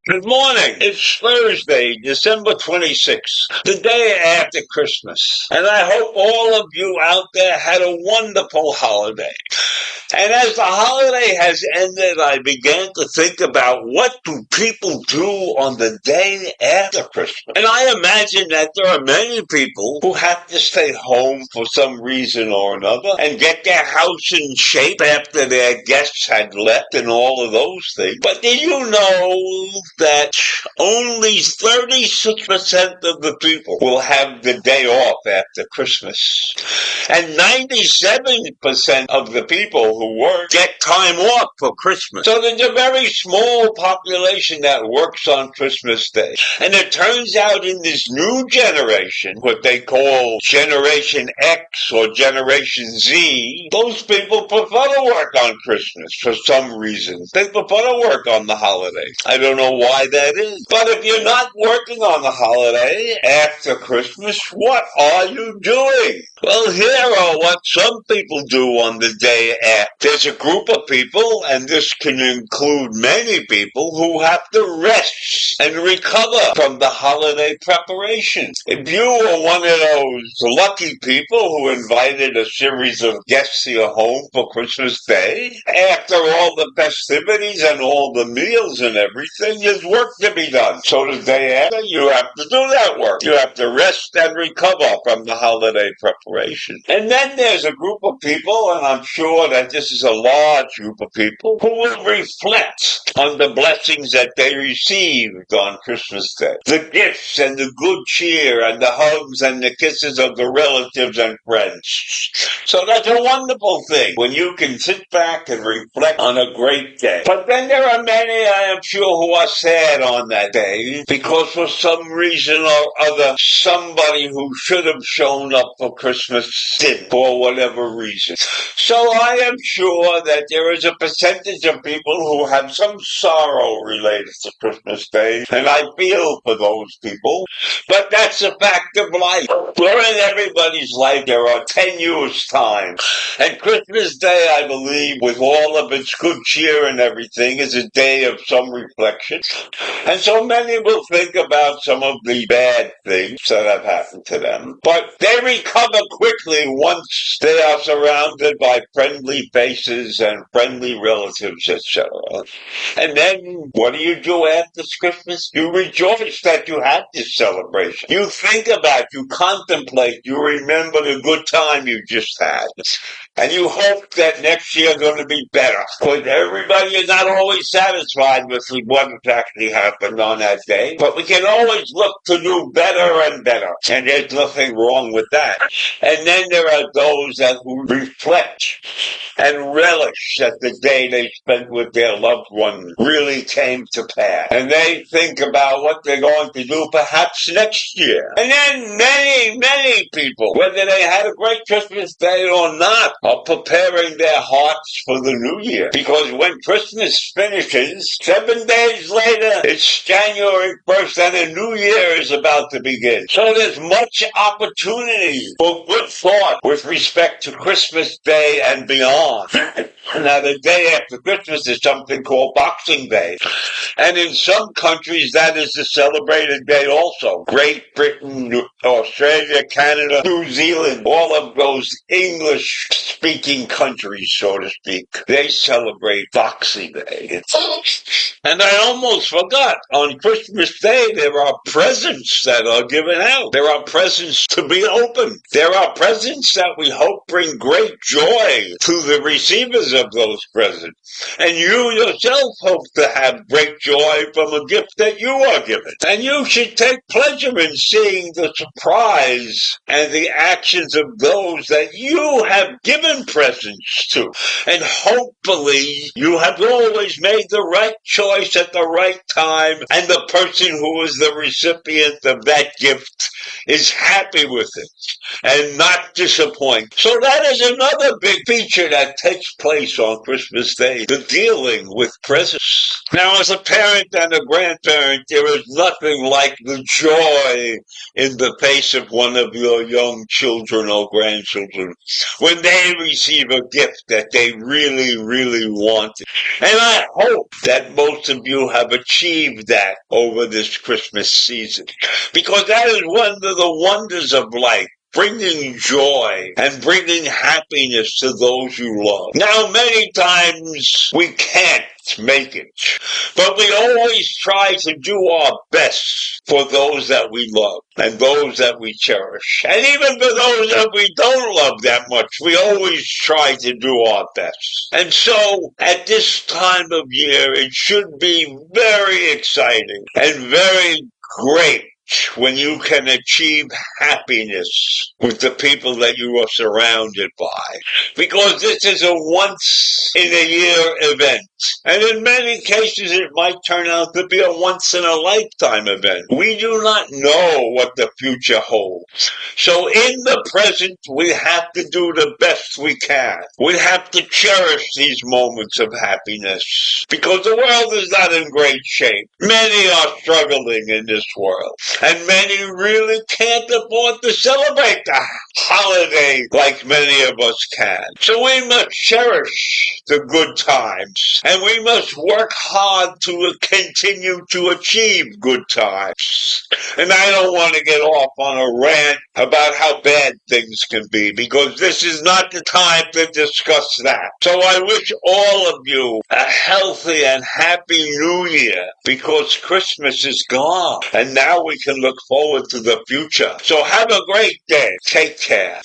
Good morning. It's Thursday, December 26th, the day after Christmas. And I hope all of you out there had a wonderful holiday. And as the holiday has ended, I began to think about what do people do on the day after Christmas. And I imagine that there are many people who have to stay home for some reason or another and get their house in shape after their guests had left and all of those things. But did you know that only 36% of the people will have the day off after Christmas? And 97% of the people who work get time off for Christmas. So there's a very small population that works on Christmas Day. And it turns out in this new generation, what they call Generation X or Generation Z, those people prefer to work on Christmas for some reason. They prefer to work on the holiday. I don't know why that is. But if you're not working on the holiday after Christmas, what are you doing? Well, here are what some people do on the day after. There's a group of people, and this can include many people, who have to rest and recover from the holiday preparation. If you were one of those lucky people who invited a series of guests to your home for Christmas Day, after all the festivities and all the meals and everything, there's work to be done. So the day after, you have to do that work. You have to rest and recover from the holiday preparation. And then there's a group of people, and I'm sure that this is a large group of people, who will reflect on the blessings that they received on Christmas Day. The gifts and the good cheer and the hugs and the kisses of the relatives and friends. So that's a wonderful thing when you can sit back and reflect on a great day. But then there are many, I am sure, who are sad on that day because for some reason or other, somebody who should have shown up for Christmas didn't, for whatever reason. So I am sure that there is a percentage of people who have some sorrow related to Christmas Day, and I feel for those people. But that's a fact of life. Where in everybody's life there are tenuous times. And Christmas Day, I believe, with all of its good cheer and everything, is a day of some reflection. And so many will think about some of the bad things that have happened to them. But they recover quickly once they are surrounded by friendly faces and friendly relatives, etc. And then, what do after Christmas? You rejoice that you had this celebration. You think about, you contemplate, you remember the good time you just had. And you hope that next year is going to be better. But everybody is not always satisfied with what actually happened on that day. But we can always look to do better and better. And there's nothing wrong with that. And then there are those who reflect and relish that the day they spent with their loved one really came to pass. And they think about what they're going to do perhaps next year. And then many people, whether they had a great Christmas Day or not, are preparing their hearts for the new year. Because when Christmas finishes, 7 days later, it's January 1st and a new year is about to begin. So there's much opportunity for good thought with respect to Christmas Day and beyond. Now, the day after Christmas is something called Boxing Day. And in some countries, that is the celebrated day also. Great Britain, Australia, Canada, New Zealand, all of those English-speaking countries, so to speak, they celebrate Boxing Day. And I almost forgot, on Christmas Day, there are presents that are given out. There are presents to be opened. There are presents that we hope bring great joy to the receivers of those presents. And you yourself hope to have great joy from a gift that you are given. And you should take pleasure in seeing the surprise and the actions of those that you have given presents to. And hopefully you have always made the right choice at the right time, and the person who is the recipient of that gift is happy with it and not disappointed. So that is another big feature that takes place on Christmas Day, the dealing with presents. Now, as a parent and a grandparent, there is nothing like the joy in the face of one of your young children or grandchildren when they receive a gift that they really, really wanted. And I hope that most of you have achieved that over this Christmas season, because that is one of the wonders of life. Bringing joy and bringing happiness to those you love. Now, many times we can't make it, but we always try to do our best for those that we love and those that we cherish. And even for those that we don't love that much, we always try to do our best. And so, at this time of year, it should be very exciting and very great when you can achieve happiness with the people that you are surrounded by. Because this is a once-in-a-year event. And in many cases, it might turn out to be a once-in-a-lifetime event. We do not know what the future holds. So in the present, we have to do the best we can. We have to cherish these moments of happiness. Because the world is not in great shape. Many are struggling in this world. And many really can't afford to celebrate the holiday like many of us can. So we must cherish the good times. And we must work hard to continue to achieve good times. And I don't want to get off on a rant about how bad things can be, because this is not the time to discuss that. So I wish all of you a healthy and happy New Year, because Christmas is gone. And now we can look forward to the future. So have a great day. Take care.